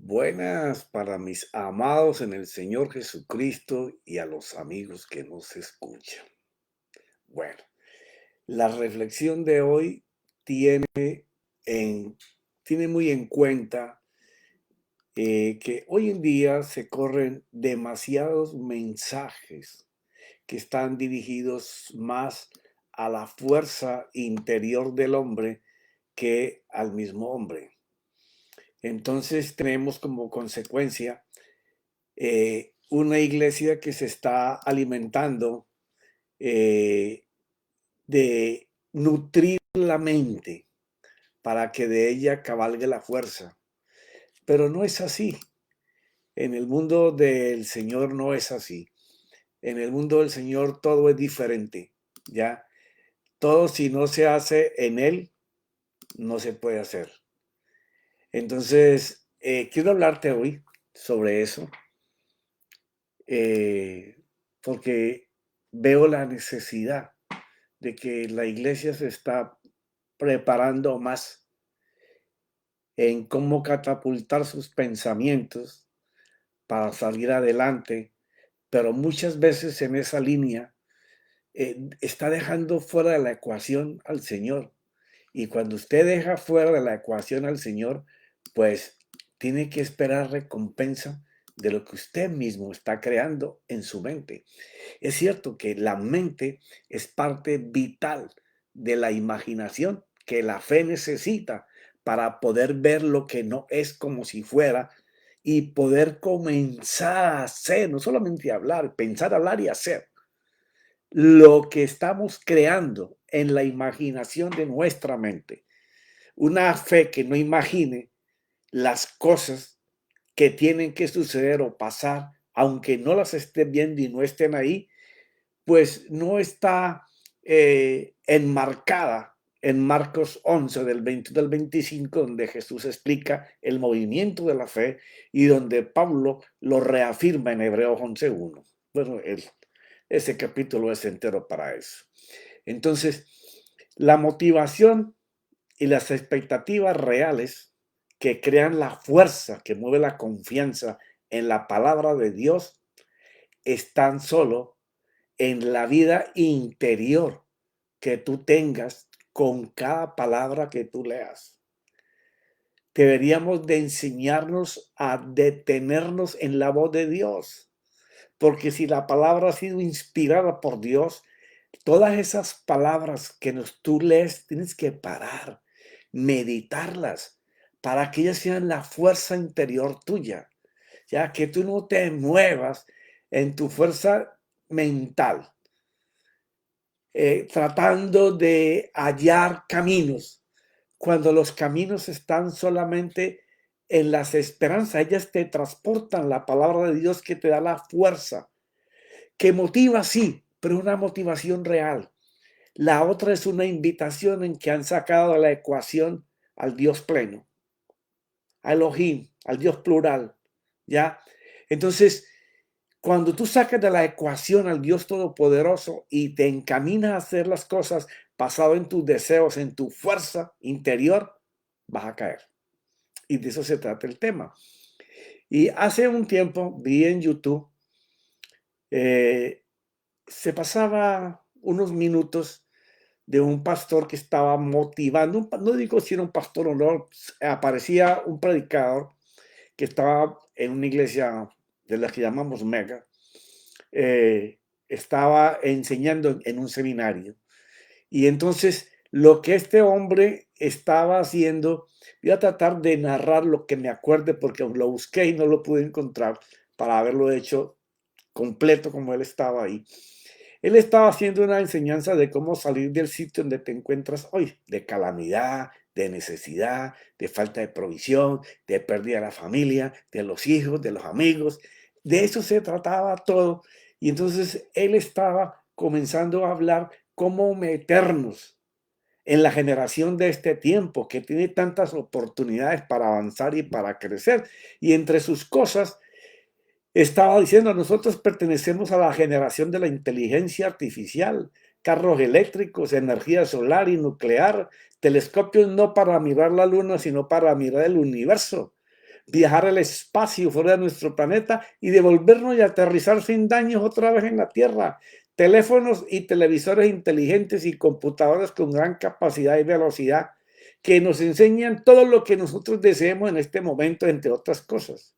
Buenas para mis amados en el Señor Jesucristo y a los amigos que nos escuchan. Bueno, la reflexión de hoy tiene, tiene muy en cuenta que hoy en día se corren demasiados mensajes que están dirigidos más a la fuerza interior del hombre que al mismo hombre. Entonces tenemos como consecuencia una iglesia que se está alimentando eh, de nutrir la mente para que de ella cabalgue la fuerza. Pero no es así. En el mundo del Señor no es así. En el mundo del Señor todo es diferente. ¿Ya? Todo si no se hace en Él, no se puede hacer. Entonces, quiero hablarte hoy sobre eso, eh, porque veo la necesidad de que la iglesia se está preparando más en cómo catapultar sus pensamientos para salir adelante, pero muchas veces en esa línea está dejando fuera de la ecuación al Señor. Y cuando usted deja fuera de la ecuación al Señor, pues tiene que esperar recompensa de lo que usted mismo está creando en su mente. Es cierto que la mente es parte vital de la imaginación que la fe necesita para poder ver lo que no es como si fuera y poder comenzar a hacer, no solamente hablar, pensar, hablar y hacer lo que estamos creando en la imaginación de nuestra mente. Una fe que no imagine las cosas que tienen que suceder o pasar, aunque no las esté viendo y no estén ahí, pues no está enmarcada en Marcos 11, del 20 al 25, donde Jesús explica el movimiento de la fe y donde Pablo lo reafirma en Hebreos 11:1. Bueno, ese capítulo es entero para eso. Entonces, la motivación y las expectativas reales que crean la fuerza que mueve la confianza en la palabra de Dios están solo en la vida interior que tú tengas con cada palabra que tú leas. Deberíamos de enseñarnos a detenernos en la voz de Dios, porque si la palabra ha sido inspirada por Dios, todas esas palabras que tú lees, tienes que parar, meditarlas, para que ellas sean la fuerza interior tuya, ya que tú no te muevas en tu fuerza mental, tratando de hallar caminos, cuando los caminos están solamente en las esperanzas. Ellas te transportan la palabra de Dios que te da la fuerza, que motiva, sí, pero una motivación real. La otra es una invitación en que han sacado de la ecuación al Dios pleno, a Elohim, al Dios plural, ¿ya? Entonces, cuando tú sacas de la ecuación al Dios Todopoderoso y te encaminas a hacer las cosas basado en tus deseos, en tu fuerza interior, vas a caer. Y de eso se trata el tema. Y hace un tiempo vi en YouTube, eh, se pasaba unos minutos de un pastor que estaba motivando, no digo si era un pastor o no, aparecía un predicador que estaba en una iglesia de la que llamamos mega, estaba enseñando en un seminario. Y entonces lo que este hombre estaba haciendo, voy a tratar de narrar lo que me acuerde porque lo busqué y no lo pude encontrar para haberlo hecho completo como él estaba ahí. Él estaba haciendo una enseñanza de cómo salir del sitio donde te encuentras hoy, de calamidad, de necesidad, de falta de provisión, de pérdida de la familia, de los hijos, de los amigos. De eso se trataba todo. Y entonces él estaba comenzando a hablar cómo meternos en la generación de este tiempo que tiene tantas oportunidades para avanzar y para crecer. Y entre sus cosas estaba diciendo, nosotros pertenecemos a la generación de la inteligencia artificial, carros eléctricos, energía solar y nuclear, telescopios no para mirar la luna, sino para mirar el universo. viajar al espacio fuera de nuestro planeta y devolvernos y aterrizar sin daños otra vez en la Tierra. Teléfonos y televisores inteligentes y computadoras con gran capacidad y velocidad que nos enseñan todo lo que nosotros deseemos en este momento, entre otras cosas.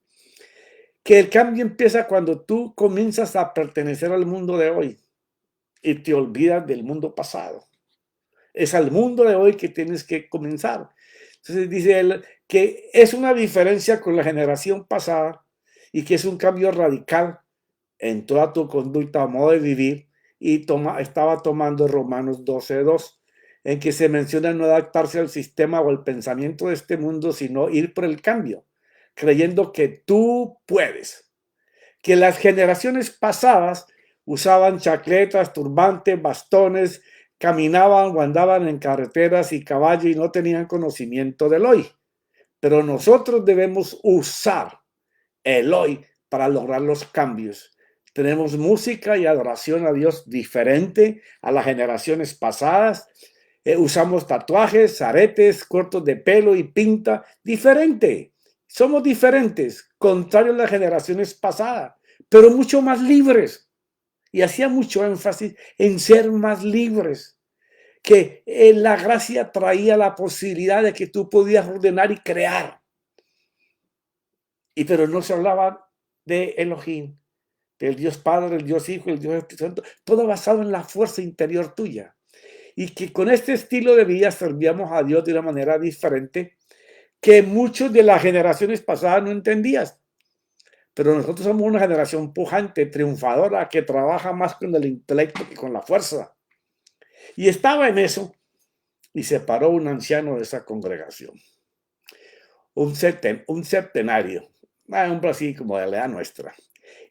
Que el cambio empieza cuando tú comienzas a pertenecer al mundo de hoy y te olvidas del mundo pasado. Es al mundo de hoy que tienes que comenzar. Entonces dice él que es una diferencia con la generación pasada y que es un cambio radical en toda tu conducta o modo de vivir, y estaba tomando Romanos 12:2, en que se menciona no adaptarse al sistema o al pensamiento de este mundo, sino ir por el cambio, creyendo que tú puedes. Que las generaciones pasadas usaban chacletas, turbantes, bastones, caminaban o andaban en carreteras y caballo y no tenían conocimiento del hoy. Pero nosotros debemos usar el hoy para lograr los cambios. Tenemos música y adoración a Dios diferente a las generaciones pasadas. Usamos tatuajes, aretes, cortos de pelo y pinta diferente. Somos diferentes, contrario a las generaciones pasadas, pero mucho más libres. Y hacía mucho énfasis en ser más libres. Que la gracia traía la posibilidad de que tú podías ordenar y crear. Pero no se hablaba de Elohim, del Dios Padre, el Dios Hijo, el Dios Espíritu Santo, todo basado en la fuerza interior tuya. Y que con este estilo de vida servíamos a Dios de una manera diferente que muchos de las generaciones pasadas no entendías. Pero nosotros somos una generación pujante, triunfadora, que trabaja más con el intelecto que con la fuerza. Y estaba en eso y se paró un anciano de esa congregación, un septenario, un hombre así como de la edad nuestra,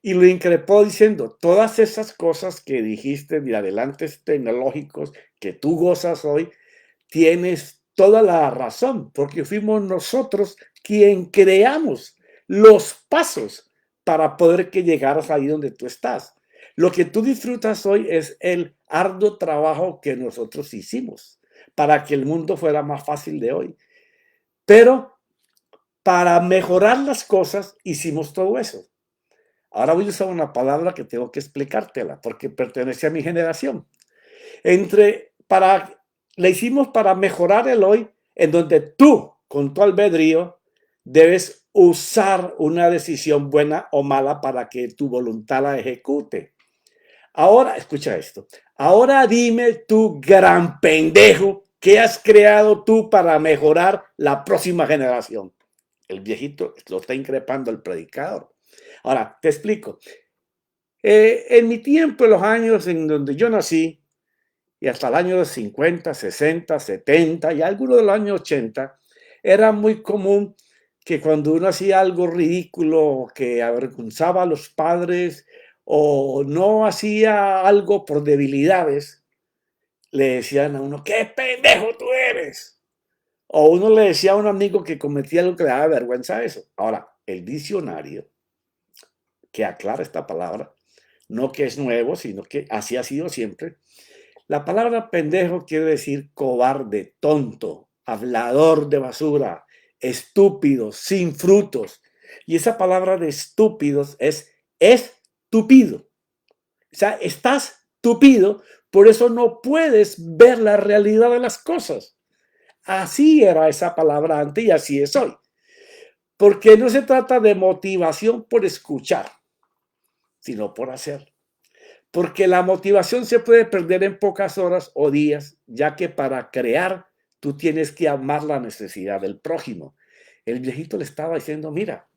y lo increpó diciendo: todas esas cosas que dijiste de adelantes tecnológicos que tú gozas hoy, tienes toda la razón, porque fuimos nosotros quien creamos los pasos para poder que llegaras ahí donde tú estás. Lo que tú disfrutas hoy es el arduo trabajo que nosotros hicimos para que el mundo fuera más fácil de hoy. Pero para mejorar las cosas hicimos todo eso. Ahora voy a usar una palabra que tengo que explicártela porque pertenece a mi generación. La hicimos para mejorar el hoy, en donde tú, con tu albedrío, debes usar una decisión buena o mala para que tu voluntad la ejecute. Ahora, escucha esto. Ahora dime, tú gran pendejo, ¿qué has creado tú para mejorar la próxima generación? El viejito lo está increpando el predicador. Ahora, te explico. En mi tiempo, en los años en donde yo nací, y hasta el año 50, 60, 70 y algunos de los años 80, era muy común que cuando uno hacía algo ridículo, que avergonzaba a los padres o no hacía algo por debilidades, le decían a uno: ¡qué pendejo tú eres! O uno le decía a un amigo que cometía algo que le daba vergüenza a eso. Ahora, el diccionario, que aclara esta palabra, no que es nuevo, sino que así ha sido siempre. La palabra pendejo quiere decir cobarde, tonto, hablador de basura, estúpido, sin frutos. Y esa palabra de estúpidos es estúpido. O sea, estás tupido, por eso no puedes ver la realidad de las cosas. Así era esa palabra antes y así es hoy. Porque no se trata de motivación por escuchar, sino por hacer. Porque la motivación se puede perder en pocas horas o días, ya que para crear tú tienes que amar la necesidad del prójimo. El viejito le estaba diciendo: mira,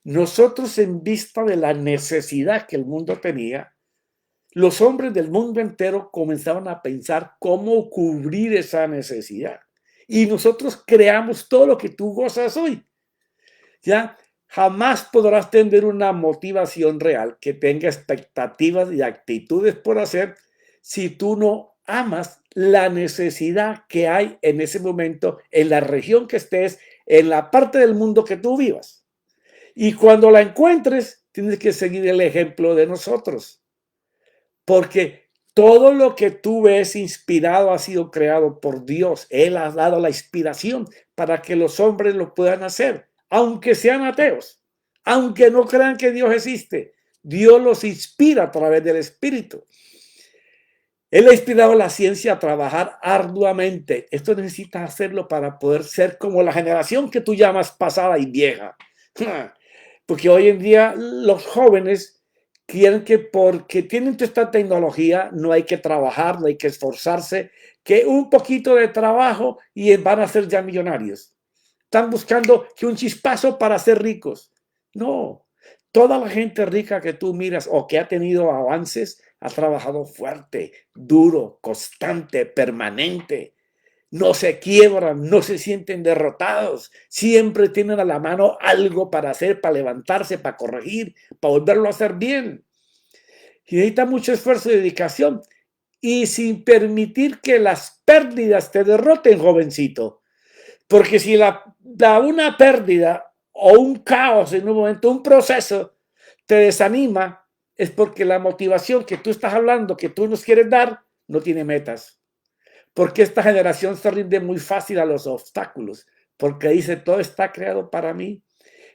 nosotros, en vista de la necesidad que el mundo tenía, los hombres del mundo entero comenzaron a pensar cómo cubrir esa necesidad. Y nosotros creamos todo lo que tú gozas hoy. ¿Ya? Jamás podrás tener una motivación real que tenga expectativas y actitudes por hacer si tú no amas la necesidad que hay en ese momento, en la región que estés, en la parte del mundo que tú vivas. Y cuando la encuentres, tienes que seguir el ejemplo de nosotros. Porque todo lo que tú ves inspirado ha sido creado por Dios. Él ha dado la inspiración para que los hombres lo puedan hacer. aunque sean ateos, aunque no crean que Dios existe. Dios los inspira a través del Espíritu. Él ha inspirado a la ciencia a trabajar arduamente. Esto necesitas hacerlo para poder ser como la generación que tú llamas pasada y vieja. Porque hoy en día los jóvenes quieren que porque tienen toda esta tecnología no hay que trabajar, no hay que esforzarse, que un poquito de trabajo y van a ser ya millonarios. Están buscando que un chispazo para ser ricos. No, toda la gente rica que tú miras o que ha tenido avances ha trabajado fuerte, duro, constante, permanente. No se quiebran, no se sienten derrotados. Siempre tienen a la mano algo para hacer, para levantarse, para corregir, para volverlo a hacer bien. Y necesita mucho esfuerzo y dedicación. Y sin permitir que las pérdidas te derroten, jovencito. Porque si una pérdida o un caos en un momento, un proceso, te desanima, es porque la motivación que tú estás hablando, que tú nos quieres dar, no tiene metas. Porque esta generación se rinde muy fácil a los obstáculos, porque dice, todo está creado para mí.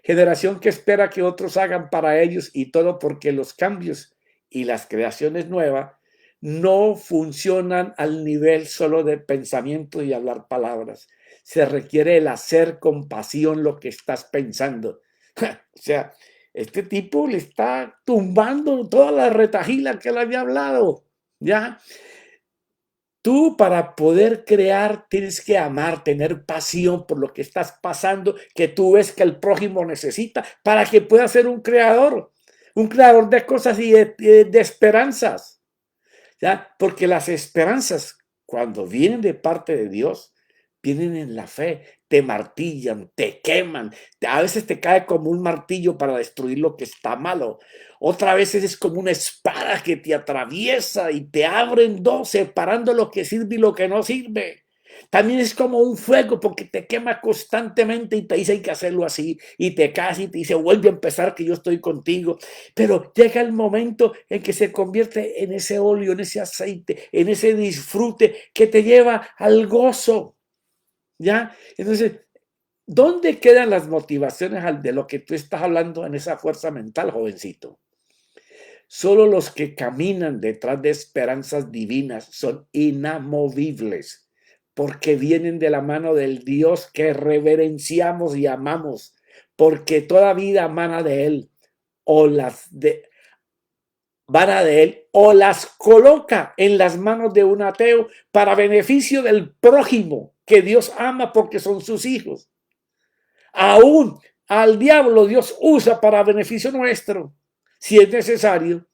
Generación que espera que otros hagan para ellos y todo porque los cambios y las creaciones nuevas no funcionan al nivel solo de pensamiento y hablar palabras. Se requiere el hacer con pasión lo que estás pensando. O sea, este tipo le está tumbando toda la retahíla que le había hablado. ¿Ya? Tú para poder crear tienes que amar, tener pasión por lo que estás pasando, que tú ves que el prójimo necesita para que puedas ser un creador de cosas y de esperanzas. ¿Ya? Porque las esperanzas, cuando vienen de parte de Dios, vienen en la fe, te martillan, te queman, a veces te cae como un martillo para destruir lo que está malo. Otra vez es como una espada que te atraviesa y te abre en dos, separando lo que sirve y lo que no sirve. También es como un fuego porque te quema constantemente y te dice hay que hacerlo así y te caes y te dice vuelve a empezar que yo estoy contigo. Pero llega el momento en que se convierte en ese óleo, en ese aceite, en ese disfrute que te lleva al gozo. ¿Ya? Entonces, ¿dónde quedan las motivaciones de lo que tú estás hablando en esa fuerza mental, jovencito? Solo los que caminan detrás de esperanzas divinas son inamovibles, porque vienen de la mano del Dios que reverenciamos y amamos, porque toda vida mana de Él, o van de Él, o las coloca en las manos de un ateo para beneficio del prójimo que Dios ama porque son sus hijos. Aún al diablo Dios usa para beneficio nuestro, si es necesario,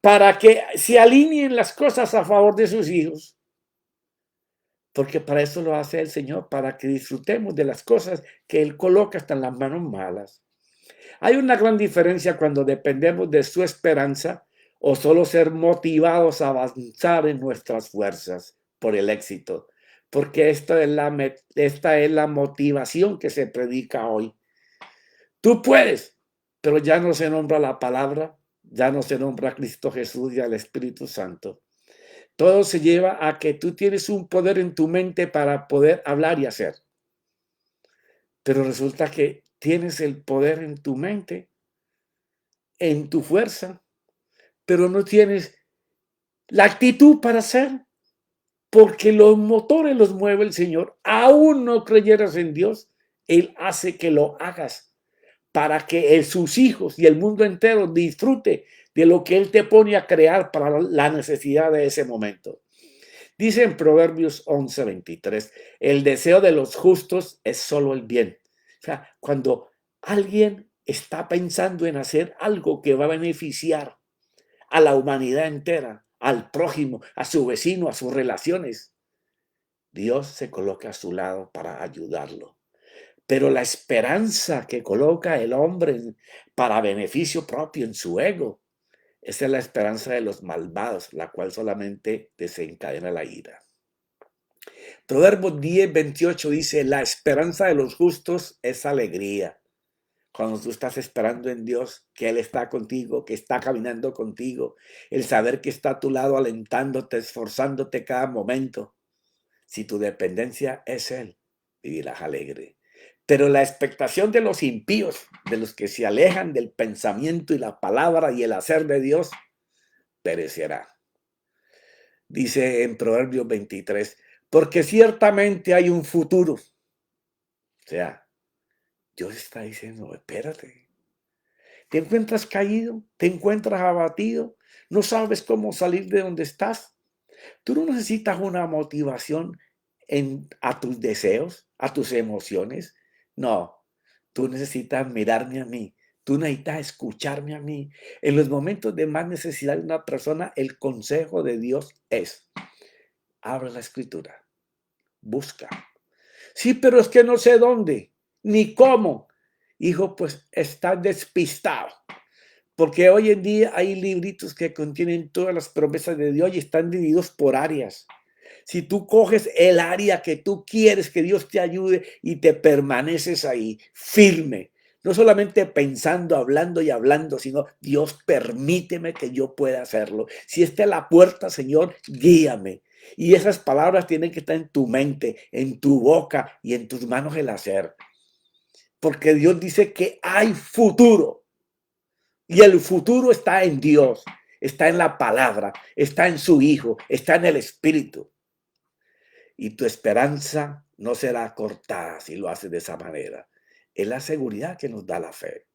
para que se alineen las cosas a favor de sus hijos. Porque para eso lo hace el Señor, para que disfrutemos de las cosas que Él coloca hasta en las manos malas. Hay una gran diferencia cuando dependemos de su esperanza o solo ser motivados a avanzar en nuestras fuerzas por el éxito. Porque esta es la motivación que se predica hoy. Tú puedes, pero ya no se nombra la palabra, ya no se nombra a Cristo Jesús y al Espíritu Santo. Todo se lleva a que tú tienes un poder en tu mente para poder hablar y hacer. Pero resulta que tienes el poder en tu mente, en tu fuerza, pero no tienes la actitud para hacer, porque los motores los mueve el Señor. Aún no creyeras en Dios, Él hace que lo hagas para que sus hijos y el mundo entero disfrute de lo que Él te pone a crear para la necesidad de ese momento. Dice en Proverbios 11:23, el deseo de los justos es solo el bien. O sea, cuando alguien está pensando en hacer algo que va a beneficiar a la humanidad entera, al prójimo, a su vecino, a sus relaciones, Dios se coloca a su lado para ayudarlo. Pero la esperanza que coloca el hombre para beneficio propio en su ego, esa es la esperanza de los malvados, la cual solamente desencadena la ira. Proverbios 10:28 dice, la esperanza de los justos es alegría. Cuando tú estás esperando en Dios, que Él está contigo, que está caminando contigo, el saber que está a tu lado alentándote, esforzándote cada momento. Si tu dependencia es Él, vivirás alegre. Pero la expectación de los impíos, de los que se alejan del pensamiento y la palabra y el hacer de Dios, perecerá. Dice en Proverbios 23, porque ciertamente hay un futuro. O sea, Dios está diciendo, espérate, te encuentras caído, te encuentras abatido, no sabes cómo salir de donde estás. Tú no necesitas una motivación a tus deseos, a tus emociones. No, tú necesitas mirarme a mí. Tú necesitas escucharme a mí. En los momentos de más necesidad de una persona, el consejo de Dios es, abre la escritura, busca. Sí, pero es que no sé dónde, ni cómo. Hijo, pues estás despistado. Porque hoy en día hay libritos que contienen todas las promesas de Dios y están divididos por áreas. Si tú coges el área que tú quieres que Dios te ayude y te permaneces ahí firme, no solamente pensando, hablando y hablando, sino Dios, permíteme que yo pueda hacerlo. Si esta es la puerta, Señor, guíame. Y esas palabras tienen que estar en tu mente, en tu boca y en tus manos el hacer. Porque Dios dice que hay futuro. Y el futuro está en Dios, está en la palabra, está en su Hijo, está en el Espíritu. Y tu esperanza no será cortada si lo haces de esa manera. Es la seguridad que nos da la fe.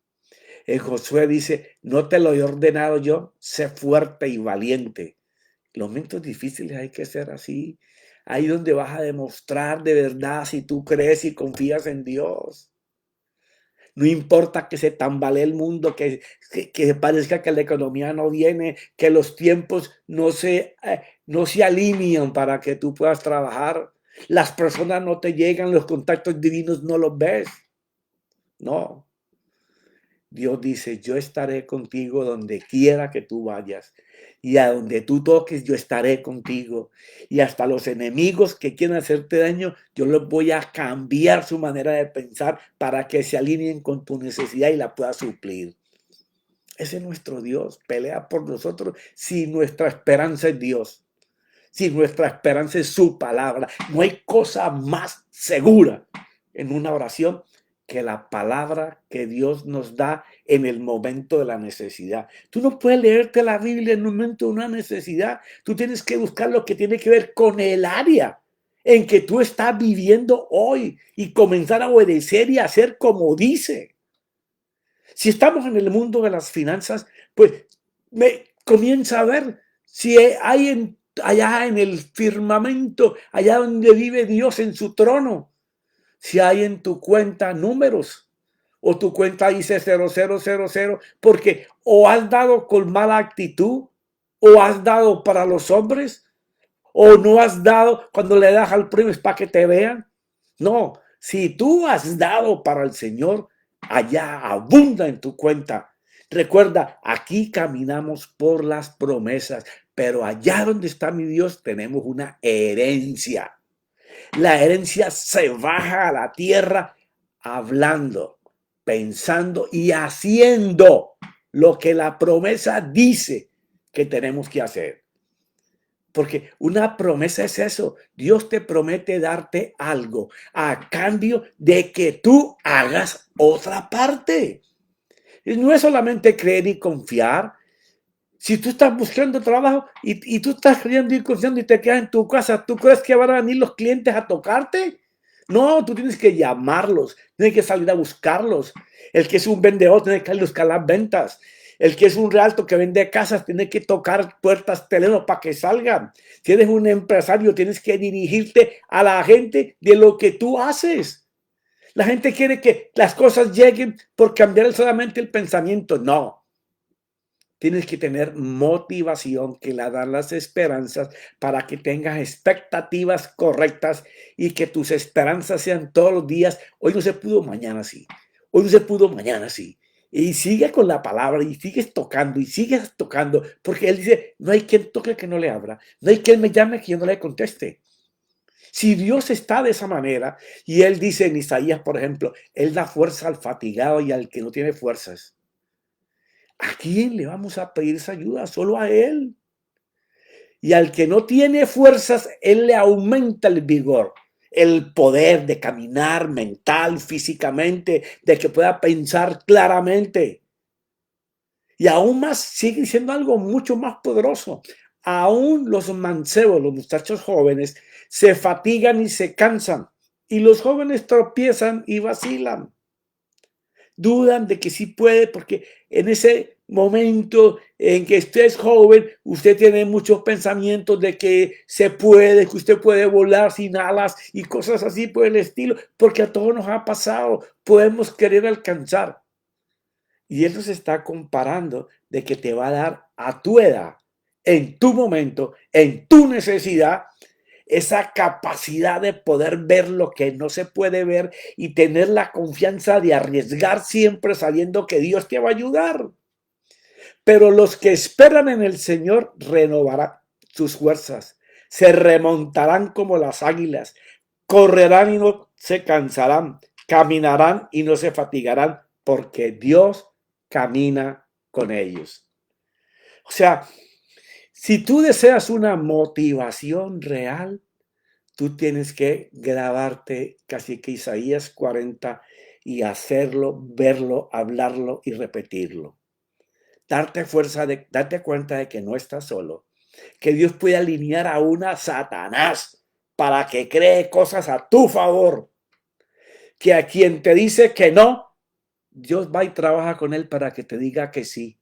En Josué dice, no te lo he ordenado yo, sé fuerte y valiente. Los momentos difíciles hay que ser así. Ahí donde vas a demostrar de verdad si tú crees y confías en Dios. No importa que se tambalee el mundo, que parezca que la economía no viene, que los tiempos no se alinean para que tú puedas trabajar. Las personas no te llegan, los contactos divinos no los ves. No. Dios dice, yo estaré contigo donde quiera que tú vayas. Y a donde tú toques, yo estaré contigo. Y hasta los enemigos que quieren hacerte daño, yo les voy a cambiar su manera de pensar para que se alineen con tu necesidad y la puedas suplir. Ese es nuestro Dios. Pelea por nosotros si nuestra esperanza es Dios. Si nuestra esperanza es su palabra. No hay cosa más segura en una oración que la palabra que Dios nos da en el momento de la necesidad. Tú no puedes leerte la Biblia en el momento de una necesidad. Tú tienes que buscar lo que tiene que ver con el área en que tú estás viviendo hoy y comenzar a obedecer y hacer como dice. Si estamos en el mundo de las finanzas, pues comienza a ver si hay allá en el firmamento, allá donde vive Dios en su trono, si hay en tu cuenta números o tu cuenta dice 0000, porque o has dado con mala actitud o has dado para los hombres o no has dado cuando le das al premio es para que te vean. No, si tú has dado para el Señor, allá abunda en tu cuenta. Recuerda, aquí caminamos por las promesas, pero allá donde está mi Dios tenemos una herencia. La herencia se baja a la tierra hablando, pensando y haciendo lo que la promesa dice que tenemos que hacer. Porque una promesa es eso. Dios te promete darte algo a cambio de que tú hagas otra parte. Y no es solamente creer y confiar. Si tú estás buscando trabajo y tú estás creyendo y confiando y te quedas en tu casa, ¿tú crees que van a venir los clientes a tocarte? No, tú tienes que llamarlos, tienes que salir a buscarlos. El que es un vendedor tiene que buscar las ventas. El que es un realto que vende casas tiene que tocar puertas, teléfonos para que salgan. Si eres un empresario, tienes que dirigirte a la gente de lo que tú haces. La gente quiere que las cosas lleguen por cambiar solamente el pensamiento. No. Tienes que tener motivación que la dan las esperanzas para que tengas expectativas correctas y que tus esperanzas sean todos los días. Hoy no se pudo, mañana sí. Hoy no se pudo, mañana sí. Y sigue con la palabra y sigues tocando, porque él dice, no hay quien toque que no le abra, no hay quien me llame que yo no le conteste. Si Dios está de esa manera, y él dice en Isaías, por ejemplo, él da fuerza al fatigado y al que no tiene fuerzas. ¿A quién le vamos a pedir esa ayuda? Solo a Él. Y al que no tiene fuerzas, Él le aumenta el vigor. el poder de caminar mental, físicamente, de que pueda pensar claramente. Y aún más, sigue siendo algo mucho más poderoso. Aún los mancebos, los muchachos jóvenes, se fatigan y se cansan. Y los jóvenes tropiezan y vacilan. Dudan de que sí puede, porque en ese momento en que usted es joven, usted tiene muchos pensamientos de que se puede, que usted puede volar sin alas y cosas así por el estilo, porque a todos nos ha pasado, podemos querer alcanzar. Y él nos está comparando de que te va a dar a tu edad, en tu momento, en tu necesidad, esa capacidad de poder ver lo que no se puede ver y tener la confianza de arriesgar siempre sabiendo que Dios te va a ayudar. Pero los que esperan en el Señor renovarán sus fuerzas, se remontarán como las águilas, correrán y no se cansarán, caminarán y no se fatigarán, porque Dios camina con ellos. O sea, si tú deseas una motivación real, tú tienes que grabarte casi que Isaías 40 y hacerlo, verlo, hablarlo y repetirlo. Darte cuenta de que no estás solo, que Dios puede alinear a una Satanás para que cree cosas a tu favor, que a quien te dice que no, Dios va y trabaja con él para que te diga que sí.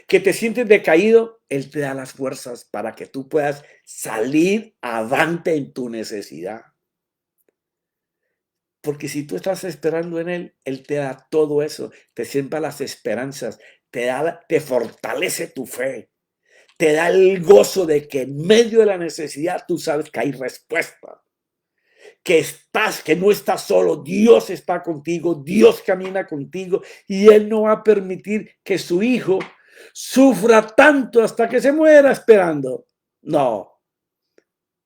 Que te sientes decaído, Él te da las fuerzas para que tú puedas salir avante en tu necesidad. Porque si tú estás esperando en Él, Él te da todo eso, te siembra las esperanzas, te fortalece tu fe, te da el gozo de que en medio de la necesidad tú sabes que hay respuesta, que no estás solo, Dios está contigo, Dios camina contigo y Él no va a permitir que su hijo sufra tanto hasta que se muera esperando. No,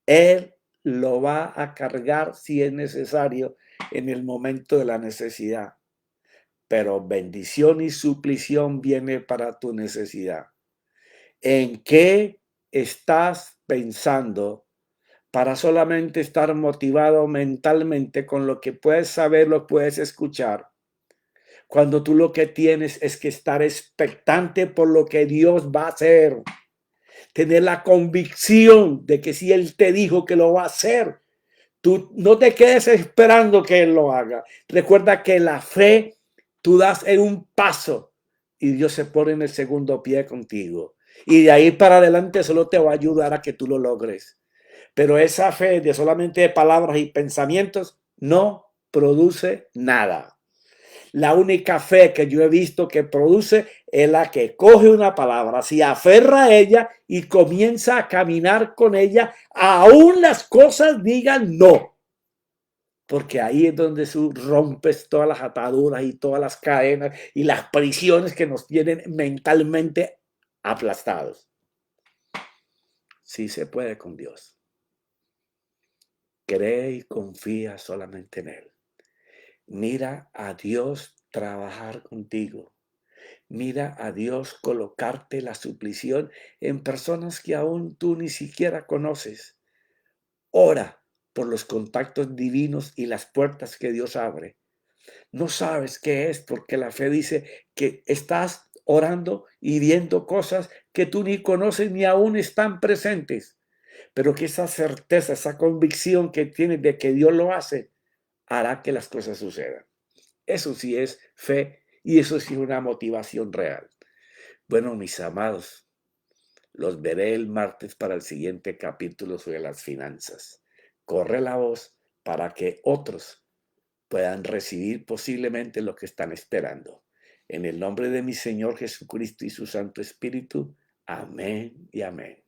Él lo va a cargar si es necesario en el momento de la necesidad. Pero bendición y suplición viene para tu necesidad. ¿En qué estás pensando para solamente estar motivado mentalmente con lo que puedes saber, lo puedes escuchar? Cuando tú lo que tienes es que estar expectante por lo que Dios va a hacer. Tener la convicción de que si Él te dijo que lo va a hacer, tú no te quedes esperando que Él lo haga. Recuerda que la fe, tú das en un paso y Dios se pone en el segundo pie contigo. Y de ahí para adelante solo te va a ayudar a que tú lo logres. Pero esa fe de solamente palabras y pensamientos no produce nada. La única fe que yo he visto que produce es la que coge una palabra, se aferra a ella y comienza a caminar con ella, aún las cosas digan no. Porque ahí es donde tú rompes todas las ataduras y todas las cadenas y las prisiones que nos tienen mentalmente aplastados. Sí se puede con Dios. Cree y confía solamente en Él. Mira a Dios trabajar contigo. Mira a Dios colocarte la suplición en personas que aún tú ni siquiera conoces. Ora por los contactos divinos y las puertas que Dios abre. No sabes qué es porque la fe dice que estás orando y viendo cosas que tú ni conoces ni aún están presentes. Pero que esa certeza, esa convicción que tienes de que Dios lo hace, hará que las cosas sucedan. Eso sí es fe y eso sí es una motivación real. Bueno, mis amados, los veré el martes para el siguiente capítulo sobre las finanzas. Corre la voz para que otros puedan recibir posiblemente lo que están esperando. En el nombre de mi Señor Jesucristo y su Santo Espíritu. Amén y amén.